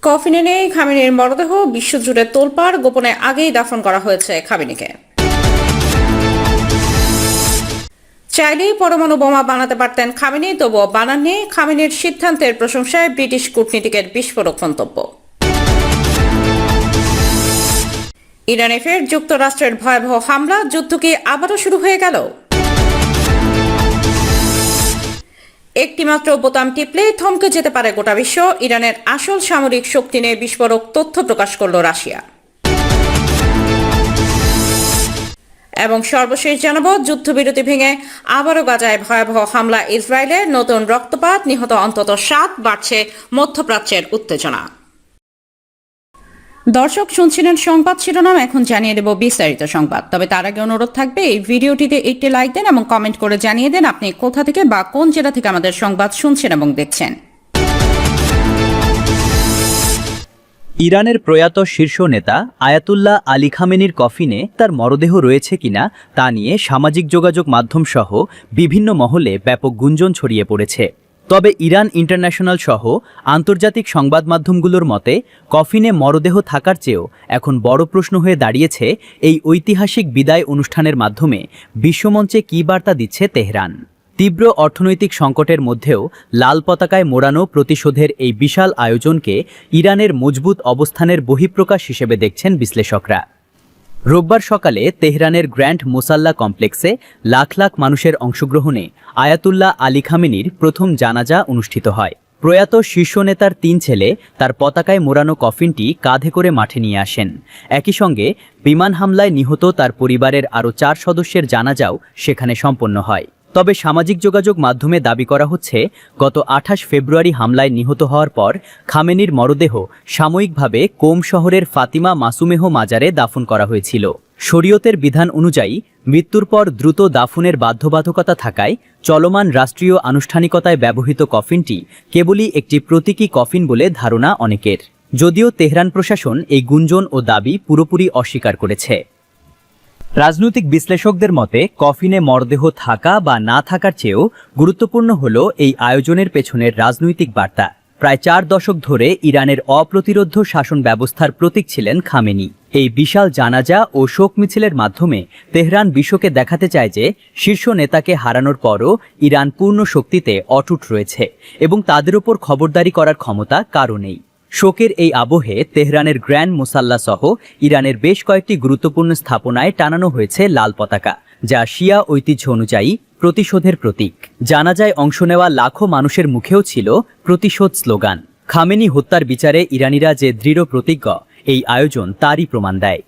কফিনে নেই খামেনির মরদেহ, বিশ্বজুড়ে তোলপাড়, গোপনে আগেই দাফন করা হয়েছে খামেনিকে। চাইলেই পরমাণু বোমা বানাতে পারতেন খামেনি, তবুও বানাননি। খামেনির সিদ্ধান্তের প্রশংসায় ব্রিটিশ কূটনীতিকের বিস্ফোরক মন্তব্য। ইরানে ফের যুক্তরাষ্ট্রের ভয়াবহ হামলা, যুদ্ধ কি আবারও শুরু হয়ে গেল? একটিমাত্র বোতাম টিপলে থমকে যেতে পারে গোটা বিশ্ব। ইরানের আসল সামরিক শক্তি নিয়ে বিস্ফোরক তথ্য প্রকাশ করল রাশিয়া। এবং সর্বশেষ জানাবো, যুদ্ধবিরতি ভেঙে আবারও গাজায় ভয়াবহ হামলা ইসরায়েলের, নতুন রক্তপাত, নিহত অন্তত 7, বাড়ছে মধ্যপ্রাচ্যের উত্তেজনা। দর্শক শুনছিলেন সংবাদ শিরোনাম, এখন জানিয়ে দেব বিস্তারিত সংবাদ। তবে তার আগে অনুরোধ থাকবে এই ভিডিওটিতে একটি লাইক দেন এবং কমেন্ট করে জানিয়ে দেন আপনি কোথা থেকে বা কোন জেলা থেকে আমাদের সংবাদ শুনছেন এবং দেখছেন। ইরানের প্রয়াত শীর্ষ নেতা আয়াতুল্লাহ আলী খামেনির কফিনে তার মরদেহ রয়েছে কিনা তা নিয়ে সামাজিক যোগাযোগ মাধ্যম সহ বিভিন্ন মহলে ব্যাপক গুঞ্জন ছড়িয়ে পড়েছে। তবে ইরান ইন্টারন্যাশনাল সহ আন্তর্জাতিক সংবাদ মাধ্যমগুলোর মতে কফিনে মরদেহ থাকার চেয়েও এখন বড় প্রশ্ন হয়ে দাঁড়িয়েছে এই ঐতিহাসিক বিদায় অনুষ্ঠানের মাধ্যমে বিশ্বমঞ্চে কী বার্তা দিচ্ছে তেহরান। তীব্র অর্থনৈতিক সংকটের মধ্যেও লাল পতাকায় মোড়ানো প্রতিশোধের এই বিশাল আয়োজনকে ইরানের মজবুত অবস্থানের বহিঃপ্রকাশ হিসেবে দেখছেন বিশ্লেষকরা। রোববার সকালে তেহরানের গ্র্যান্ড মোসাল্লা কমপ্লেক্সে লাখ লাখ মানুষের অংশগ্রহণে আয়াতুল্লাহ আলী খামেনির প্রথম জানাজা অনুষ্ঠিত হয়। প্রয়াত শীর্ষ নেতার 3 ছেলে তার পতাকায় মোড়ানো কফিনটি কাঁধে করে মাঠে নিয়ে আসেন। একই সঙ্গে বিমান হামলায় নিহত তার পরিবারের আরও 4 সদস্যের জানাজাও সেখানে সম্পন্ন হয়। তবে সামাজিক যোগাযোগ মাধ্যমে দাবি করা হচ্ছে, গত 28 ফেব্রুয়ারি হামলায় নিহত হওয়ার পর খামেনির মরদেহ সাময়িকভাবে কোম শহরের ফাতিমা মাসুমেহ মাজারে দাফন করা হয়েছিল। শরীয়তের বিধান অনুযায়ী মৃত্যুর পর দ্রুত দাফনের বাধ্যবাধকতা থাকায় চলমান রাষ্ট্রীয় আনুষ্ঠানিকতায় ব্যবহৃত কফিনটি কেবলই একটি প্রতীকী কফিন বলে ধারণা অনেকের। যদিও তেহরান প্রশাসন এই গুঞ্জন ও দাবি পুরোপুরি অস্বীকার করেছে। রাজনৈতিক বিশ্লেষকদের মতে কফিনে মরদেহ থাকা বা না থাকার চেয়েও গুরুত্বপূর্ণ হল এই আয়োজনের পেছনের রাজনৈতিক বার্তা। প্রায় 4 দশক ধরে ইরানের অপ্রতিরোধ্য শাসন ব্যবস্থার প্রতীক ছিলেন খামেনি। এই বিশাল জানাজা ও শোক মিছিলের মাধ্যমে তেহরান বিশ্বকে দেখাতে চায় যে শীর্ষ নেতাকে হারানোর পরও ইরান পূর্ণ শক্তিতে অটুট রয়েছে এবং তাদের ওপর খবরদারি করার ক্ষমতা কারও নেই। শোকের এই আবহে তেহরানের গ্র্যান্ড মোসাল্লা সহ ইরানের বেশ কয়েকটি গুরুত্বপূর্ণ স্থাপনায় টানানো হয়েছে লাল পতাকা, যা শিয়া ঐতিহ্য অনুযায়ী প্রতিশোধের প্রতীক। জানাজায় অংশ নেওয়া লাখো মানুষের মুখেও ছিল প্রতিশোধ স্লোগান। খামেনি হত্যার বিচারে ইরানিরা যে দৃঢ় প্রতিজ্ঞ, এই আয়োজন তারই প্রমাণ দেয়।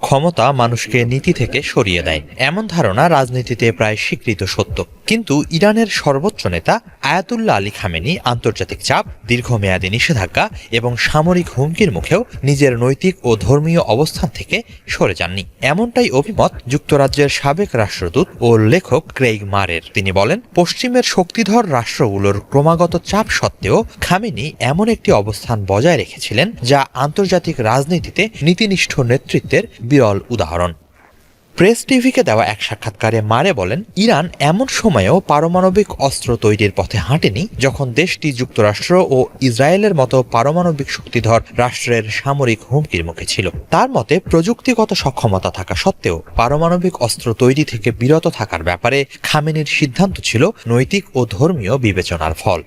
ক্ষমতা মানুষকে নীতি থেকে সরিয়ে দেয়, এমন ধারণা রাজনীতিতে প্রায় স্বীকৃত সত্য। কিন্তু ইরানের সর্বোচ্চ নেতা আয়াতুল্লাহ আলী খামেনি আন্তর্জাতিক চাপ, দীর্ঘমেয়াদী নিষেধাজ্ঞা এবং সামরিক হুমকির মুখেও নিজের নৈতিক ও ধর্মীয় অবস্থান থেকে সরে যাননি। এমনটাই অভিমত যুক্তরাজ্যের সাবেক রাষ্ট্রদূত ও লেখক ক্রেইগ মারের। তিনি বলেন, পশ্চিমের শক্তিধর রাষ্ট্রগুলোর ক্রমাগত চাপ সত্ত্বেও খামেনি এমন একটি অবস্থান বজায় রেখেছিলেন যা আন্তর্জাতিক রাজনীতিতে নীতিনিষ্ঠ নেতৃত্বের বিরল উদাহরণ। প্রেস টিভিকে দেওয়া এক সাক্ষাৎকারে মারে বলেন, ইরান এমন সময়েও পারমাণবিক অস্ত্র তৈরির পথে হাঁটেনি যখন দেশটি যুক্তরাষ্ট্র ও ইসরায়েলের মতো পারমাণবিক শক্তিধর রাষ্ট্রের সামরিক হুমকির মুখে ছিল। তার মতে, প্রযুক্তিগত সক্ষমতা থাকা সত্ত্বেও পারমাণবিক অস্ত্র তৈরি থেকে বিরত থাকার ব্যাপারে খামেনির সিদ্ধান্ত ছিল নৈতিক ও ধর্মীয় বিবেচনার ফল।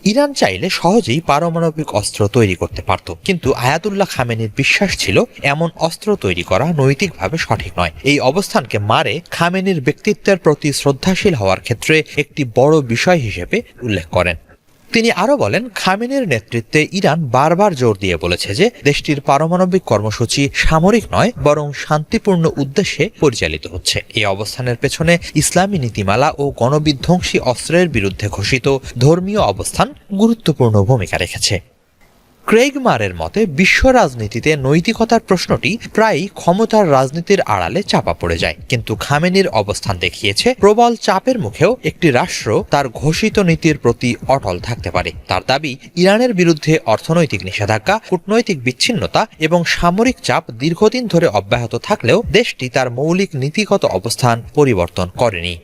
ইরান চাইলে সহজেই পারমাণবিক অস্ত্র তৈরি করতে পারত, কিন্তু আয়াতুল্লাহ খামেনির বিশ্বাস ছিল এমন অস্ত্র তৈরি করা নৈতিকভাবে সঠিক নয়। এই অবস্থানকে মারে খামেনির ব্যক্তিত্বের প্রতি শ্রদ্ধাশীল হওয়ার ক্ষেত্রে একটি বড় বিষয় হিসেবে উল্লেখ করেন। তিনি আরও বলেন, খামেনির নেতৃত্বে ইরান বারবার জোর দিয়ে বলেছে যে দেশটির পারমাণবিক কর্মসূচি সামরিক নয় বরং শান্তিপূর্ণ উদ্দেশ্যে পরিচালিত হচ্ছে। এই অবস্থানের পেছনে ইসলামী নীতিমালা ও গণবিধ্বংসী অস্ত্রের বিরুদ্ধে ঘোষিত ধর্মীয় অবস্থান গুরুত্বপূর্ণ ভূমিকা রেখেছে। ক্রেইগ মারের মতে, বিশ্ব রাজনীতিতে নৈতিকতার প্রশ্নটি প্রায়ই ক্ষমতার রাজনীতির আড়ালে চাপা পড়ে যায়, কিন্তু খামেনির অবস্থান দেখিয়েছে প্রবল চাপের মুখেও একটি রাষ্ট্র তার ঘোষিত নীতির প্রতি অটল থাকতে পারে। তার দাবি, ইরানের বিরুদ্ধে অর্থনৈতিক নিষেধাজ্ঞা, কূটনৈতিক বিচ্ছিন্নতা এবং সামরিক চাপ দীর্ঘদিন ধরে অব্যাহত থাকলেও দেশটি তার মৌলিক নীতিগত অবস্থান পরিবর্তন করেনি।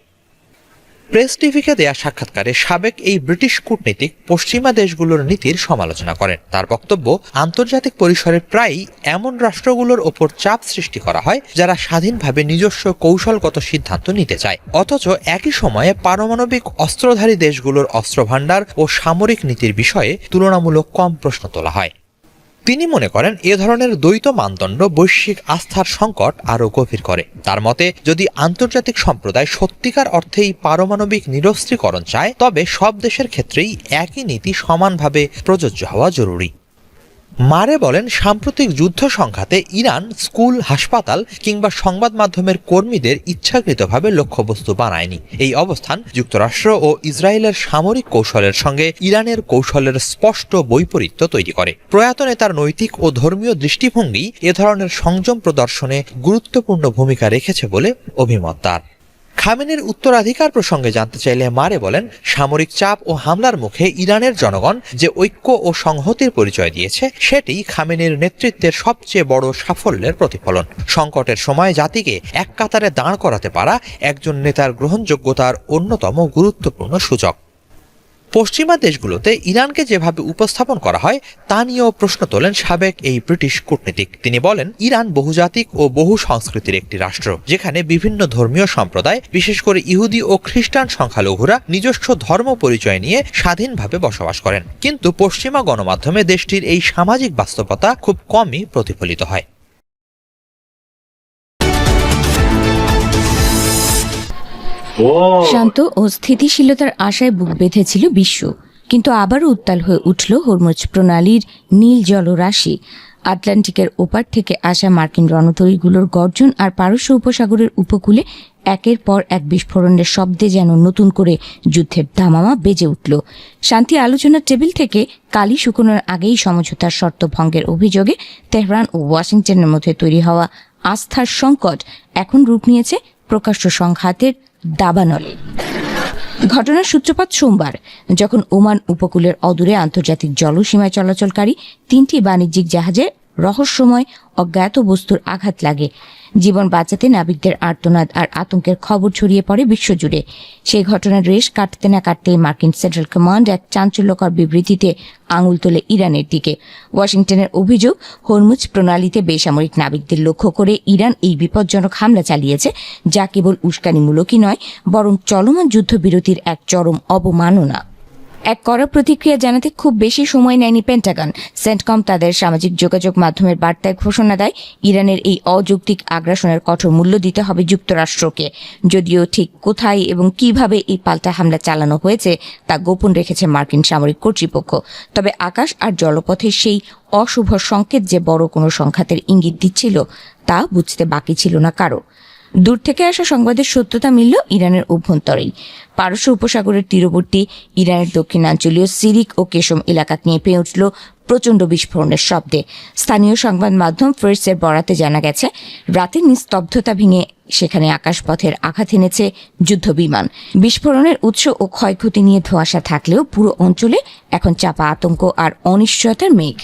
প্রেস টিভিকে দেয়া সাক্ষাৎকারে সাবেক এই ব্রিটিশ কূটনীতিক পশ্চিমা দেশগুলোর নীতির সমালোচনা করেন। তার বক্তব্য, আন্তর্জাতিক পরিসরে প্রায়ই এমন রাষ্ট্রগুলোর ওপর চাপ সৃষ্টি করা হয় যারা স্বাধীনভাবে নিজস্ব কৌশলগত সিদ্ধান্ত নিতে চায়, অথচ একই সময়ে পারমাণবিক অস্ত্রধারী দেশগুলোর অস্ত্রভান্ডার ও সামরিক নীতির বিষয়ে তুলনামূলক কম প্রশ্ন তোলা হয়। তিনি মনে করেন এ ধরনের দ্বৈত মানদণ্ড বৈশ্বিক আস্থার সংকট আরও গভীর করে। তার মতে, যদি আন্তর্জাতিক সম্প্রদায় সত্যিকার অর্থেই পারমাণবিক নিরস্ত্রীকরণ চায়, তবে সব দেশের ক্ষেত্রেই একই নীতি সমানভাবে প্রযোজ্য হওয়া জরুরি। মারে বলেন, সাম্প্রতিক যুদ্ধ সংঘাতে ইরান স্কুল, হাসপাতাল কিংবা সংবাদ মাধ্যমের কর্মীদের ইচ্ছাকৃতভাবে লক্ষ্যবস্তু বানায়নি। এই অবস্থান যুক্তরাষ্ট্র ও ইসরায়েলের সামরিক কৌশলের সঙ্গে ইরানের কৌশলের স্পষ্ট বৈপরীত্য তৈরি করে। প্রয়াত নেতার নৈতিক ও ধর্মীয় দৃষ্টিভঙ্গি এ ধরনের সংযম প্রদর্শনে গুরুত্বপূর্ণ ভূমিকা রেখেছে বলে অভিমত তার। খামেনির উত্তরাধিকার প্রসঙ্গে জানতে চাইলে মারে বলেন, সামরিক চাপ ও হামলার মুখে ইরানের জনগণ যে ঐক্য ও সংহতির পরিচয় দিয়েছে, সেটি খামেনির নেতৃত্বের সবচেয়ে বড় সাফল্যের প্রতিফলন। সংকটের সময় জাতিকে এক কাতারে দাঁড় করাতে পারা একজন নেতার গ্রহণযোগ্যতার অন্যতম গুরুত্বপূর্ণ সূচক। পশ্চিমা দেশগুলোতে ইরানকে যেভাবে উপস্থাপন করা হয় তা নিয়েও প্রশ্ন তোলেন সাবেক এই ব্রিটিশ কূটনীতিক। তিনি বলেন, ইরান বহুজাতিক ও বহু সংস্কৃতির একটি রাষ্ট্র, যেখানে বিভিন্ন ধর্মীয় সম্প্রদায়, বিশেষ করে ইহুদি ও খ্রিস্টান সংখ্যালঘুরা নিজস্ব ধর্ম পরিচয় নিয়ে স্বাধীনভাবে বসবাস করেন। কিন্তু পশ্চিমা গণমাধ্যমে দেশটির এই সামাজিক বাস্তবতা খুব কমই প্রতিফলিত হয়। শান্ত ও স্থিতিশীলতার আশায় বুক বেঁধেছিল বিশ্ব, কিন্তু আবারও উত্তাল হয়ে উঠল হরমুজ প্রণালীর নীল জলরাশি। আটলান্টিকের ওপার থেকে আসা মার্কিন রণতরীগুলোর গর্জন আর পারস্য উপসাগরের উপকূলে একের পর এক বিস্ফোরণের শব্দে যেন নতুন করে যুদ্ধের দামামা বেজে উঠল। শান্তি আলোচনার টেবিল থেকে কালি শুকনোর আগেই সমঝোতার শর্ত ভঙ্গের অভিযোগে তেহরান ও ওয়াশিংটনের মধ্যে তৈরি হওয়া আস্থার সংকট এখন রূপ নিয়েছে প্রকাশ্য সংঘাতের দাবানলে। ঘটনার সূত্রপাত সোমবার, যখন ওমান উপকূলের অদূরে আন্তর্জাতিক জলসীমায় চলাচলকারী 3টি বাণিজ্যিক জাহাজে রহস্যময় অজ্ঞাত বস্তুর আঘাত লাগে। জীবন বাঁচাতে নাবিকদের আর্তনাদ আর আতঙ্কের খবর ছড়িয়ে পড়ে বিশ্বজুড়ে। সেই ঘটনার রেশ কাটতে না কাটতেই মার্কিন সেন্ট্রাল কমান্ড এক চাঞ্চল্যকর বিবৃতিতে আঙুল তোলে ইরানের দিকে। ওয়াশিংটনের অভিযোগ, হরমুজ প্রণালীতে বেসামরিক নাবিকদের লক্ষ্য করে ইরান এই বিপজ্জনক হামলা চালিয়েছে, যা কেবল উস্কানিমূলকই নয়, বরং চলমান যুদ্ধবিরতির এক চরম অবমাননা। এক কড়া প্রতিক্রিয়া জানাতে খুব বেশি সময় নেয়নি পেন্টাগন। সেন্টকম তাদের সামাজিক যোগাযোগ মাধ্যমের বার্তায় ঘোষণা দেয়, ইরানের এই অযৌক্তিক আগ্রাসনের কঠোর মূল্য দিতে হবে যুক্তরাষ্ট্রকে। যদিও ঠিক কোথায় এবং কিভাবে এই পাল্টা হামলা চালানো হয়েছে তা গোপন রেখেছে মার্কিন সামরিক কর্তৃপক্ষ। তবে আকাশ আর জলপথে সেই অশুভ সংকেত যে বড় কোনো সংঘাতের ইঙ্গিত দিচ্ছিল, তা বুঝতে বাকি ছিল না কারো। দূর থেকে আসা সংবাদের সত্যতা মিলল ইরানের অভ্যন্তরেই। পারস্য উপসাগরের তীরবর্তী ইরানের দক্ষিণাঞ্চলীয় সিরিক ও কেশম এলাকা কেঁপে উঠল প্রচণ্ড বিস্ফোরণের শব্দে। স্থানীয় সংবাদ মাধ্যম ফার্সের বরাতে জানা গেছে, রাতের নিস্তব্ধতা ভেঙে সেখানে আকাশপথের আঘাত এনেছে যুদ্ধবিমান। বিস্ফোরণের উৎস ও ক্ষয়ক্ষতি নিয়ে ধোঁয়াশা থাকলেও পুরো অঞ্চলে এখন চাপা আতঙ্ক আর অনিশ্চয়তার মেঘ।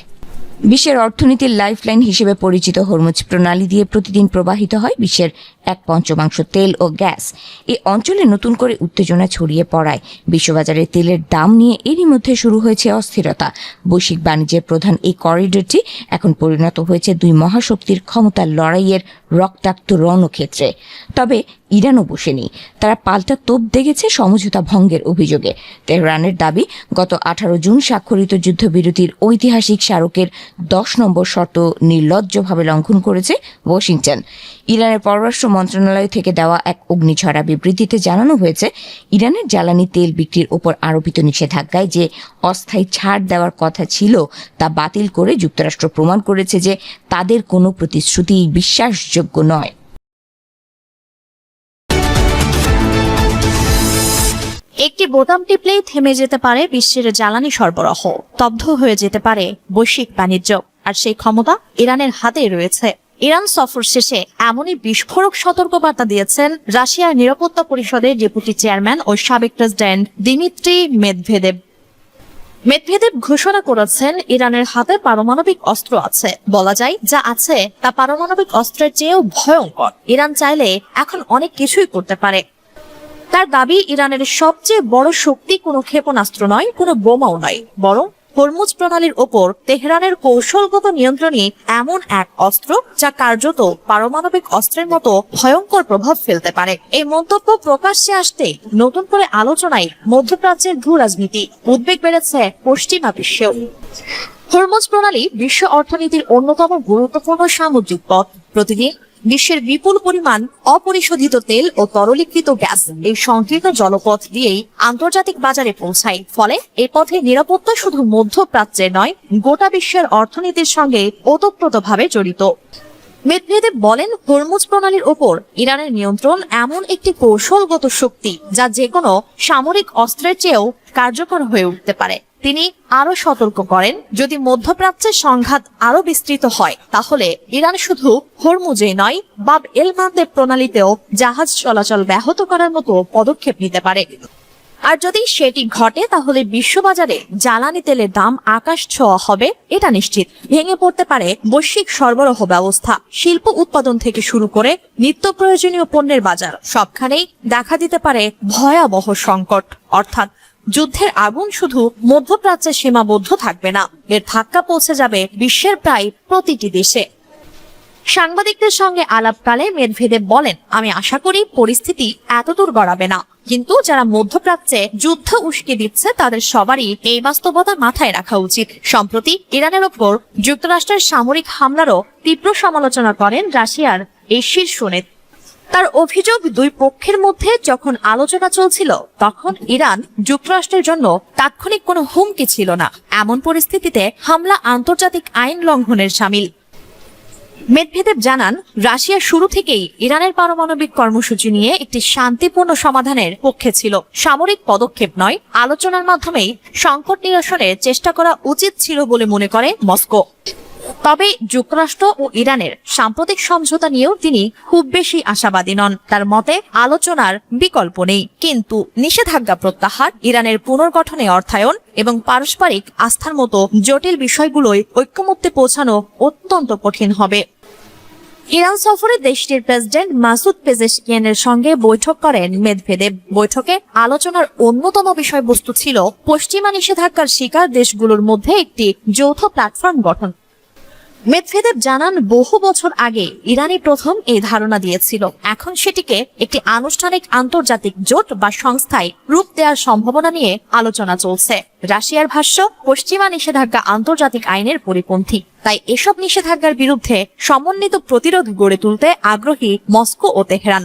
বিশ্বের অর্থনীতির লাইফলাইন হিসেবে পরিচিত হরমুজ প্রণালী দিয়ে প্রতিদিন প্রবাহিত হয় বিশ্বের 1/5 তেল ও গ্যাস। এই অঞ্চলে নতুন করে উত্তেজনা ছড়িয়ে পড়ায় বিশ্ববাজারে তেলের দাম নিয়ে এরই মধ্যে শুরু হয়েছে অস্থিরতা। বৈশ্বিক বাণিজ্যের প্রধান এই করিডোরটি এখন পরিণত হয়েছে দুই মহাশক্তির ক্ষমতার লড়াইয়ের রক্তাক্ত রণক্ষেত্রে। তবে ইরানও বসেনি, তারা পাল্টা তোপ দেখেছে সমঝোতা ভঙ্গের অভিযোগে। তেহরানের দাবি, গত 18 জুন স্বাক্ষরিত যুদ্ধবিরতির ঐতিহাসিক স্মারকের 10 নম্বর শর্ত নির্লজ্জভাবে লঙ্ঘন করেছে ওয়াশিংটন। ইরানের পররাষ্ট্র মন্ত্রণালয় থেকে দেওয়া এক অগ্নিঝরা বিবৃতিতে জানানো হয়েছে, ইরানের জ্বালানি তেল বিক্রির ওপর আরোপিত নিষেধাজ্ঞায় যে অস্থায়ী ছাড় দেওয়ার কথা ছিল তা বাতিল করে যুক্তরাষ্ট্র প্রমাণ করেছে যে তাদের কোনো প্রতিশ্রুতি বিশ্বাসযোগ্য নয়। একটি বোতাম টিপলেই থেমে যেতে পারে বিশ্বের জ্বালানি সরবরাহ, স্তব্ধ হয়ে যেতে পারে বৈশ্বিক বাণিজ্য, আর সেই ক্ষমতা ইরানের হাতেই রয়েছে। ইরান সফর শেষে এমনই বিস্ফোরক সতর্কবার্তা দিয়েছেন রাশিয়ার নিরাপত্তা পরিষদের ডেপুটি চেয়ারম্যান ও সাবেক প্রেসিডেন্ট দিমিত্রি মেদভেদেভ। মেদভেদেভ ঘোষণা করেছেন, ইরানের হাতে পারমাণবিক অস্ত্র আছে। বলা যায়, যা আছে তা পারমাণবিক অস্ত্রের চেয়েও ভয়ঙ্কর। ইরান চাইলে এখন অনেক কিছুই করতে পারে। তার দাবি, ইরানের সবচেয়ে বড় শক্তি কোনো ক্ষেপণাস্ত্র নয়, কোনো বোমাও নয়, বরং হরমুজ প্রণালীর ওপর তেহরানের কৌশলগত নিয়ন্ত্রণই এমন এক অস্ত্র যা কার্যত পারমাণবিক অস্ত্রের মতো ভয়ঙ্কর প্রভাব ফেলতে পারে। এই মন্তব্য প্রকাশ্যে আসতে নতুন করে আলোচনায় মধ্যপ্রাচ্যের ভূ রাজনীতি, উদ্বেগ বেড়েছে পশ্চিমা বিশ্বেও। হরমুজ প্রণালী বিশ্ব অর্থনীতির অন্যতম গুরুত্বপূর্ণ সামুদ্রিক পথ। প্রতিদিন বিশ্বের বিপুল পরিমাণ অপরিশোধিত তেল ও তরলীকৃত গ্যাস এই সংকীর্ণ জলপথ দিয়েই আন্তর্জাতিক বাজারে পৌঁছায়। ফলে এই পথে নিরাপত্তা শুধু মধ্যপ্রাচ্যের নয়, গোটা বিশ্বের অর্থনীতির সঙ্গে ওতপ্রোতভাবে জড়িত। মেদভেদেব বলেন, হরমুজ প্রণালীর ওপর ইরানের নিয়ন্ত্রণ এমন একটি কৌশলগত শক্তি যা যেকোনো সামরিক অস্ত্রের চেয়েও কার্যকর হয়ে উঠতে পারে। তিনি আরো সতর্ক করেন, যদি মধ্যপ্রাচ্যের সংঘাত আরো বিস্তৃত হয় তাহলে ইরান শুধু হরমুজে নয়, বাব এল মানদেব প্রণালীতেও জাহাজ চলাচল ব্যাহত করার মতো পদক্ষেপ নিতে পারে। আর যদি সেটি ঘটে তাহলে বিশ্ববাজারে জ্বালানি তেলের দাম আকাশ ছোঁয়া হবে, এটা নিশ্চিত। ভেঙে পড়তে পারে বৈশ্বিক সরবরাহ ব্যবস্থা, শিল্প উৎপাদন থেকে শুরু করে নিত্য প্রয়োজনীয় পণ্যের বাজার, সবখানেই দেখা দিতে পারে ভয়াবহ সংকট। অর্থাৎ যুদ্ধের আগুন শুধু মধ্যপ্রাচ্যে সীমাবদ্ধ থাকবে না, এর ধাক্কা পৌঁছে যাবে বিশ্বের প্রায় প্রতিটি দেশে। সাংবাদিকদের সঙ্গে আলাপকালে মেদভেদেব বলেন, আমি আশা করি পরিস্থিতি এতদূর গড়াবে না, কিন্তু যারা মধ্যপ্রাচ্যে যুদ্ধ উস্কে দিচ্ছে তাদের সবারই এই বাস্তবতা মাথায় রাখা উচিত। সম্প্রতি ইরানের ওপর যুক্তরাষ্ট্রের সামরিক হামলারও তীব্র সমালোচনা করেন রাশিয়ার এই শীর্ষ নেতা। তার অভিযোগ, দুই পক্ষের মধ্যে যখন আলোচনা চলছিল তখন ইরান যুক্তরাষ্ট্রের জন্য তাৎক্ষণিক কোনো হুমকি ছিল না। এমন পরিস্থিতিতে হামলা আন্তর্জাতিক আইন লঙ্ঘনের শামিল। মেদভেদেব জানান, রাশিয়া শুরু থেকেই ইরানের পারমাণবিক কর্মসূচি নিয়ে একটি শান্তিপূর্ণ সমাধানের পক্ষে ছিল। সামরিক পদক্ষেপ নয়, আলোচনার মাধ্যমেই সংকট নিরসনের চেষ্টা করা উচিত ছিল বলে মনে করে মস্কো। তবে যুক্তরাষ্ট্র ও ইরানের সাম্প্রতিক সমঝোতা নিয়েও তিনি খুব বেশি আশাবাদী নন। তার মতে আলোচনার বিকল্প নেই, কিন্তু নিষেধাজ্ঞা প্রত্যাহার, ইরানের পুনর্গঠনে অর্থায়ন এবং পারস্পরিক আস্থার মতো জটিল বিষয়গুলোয় ঐক্যমত্যে পৌঁছানো অত্যন্ত কঠিন হবে। ইরান সফরে দেশটির প্রেসিডেন্ট মাসুদ পেজেশকিয়ানের সঙ্গে বৈঠক করেন মেদভেদেব। বৈঠকে আলোচনার অন্যতম বিষয়বস্তু ছিল পশ্চিমা নিষেধাজ্ঞার শিকার দেশগুলোর মধ্যে একটি যৌথ প্ল্যাটফর্ম গঠন। মেদভেদেব জানান, বহু বছর আগে ইরানই প্রথম এই ধারণা দিয়েছিল। এখন সেটিকে একটি আনুষ্ঠানিক আন্তর্জাতিক জোট বা সংস্থায় রূপ দেওয়ার সম্ভাবনা নিয়ে আলোচনা চলছে। রাশিয়ার ভাষ্য, পশ্চিমা নিষেধাজ্ঞা আন্তর্জাতিক আইনের পরিপন্থী, তাই এসব নিষেধাজ্ঞার বিরুদ্ধে সমন্বিত প্রতিরোধ গড়ে তুলতে আগ্রহী মস্কো ও তেহরান।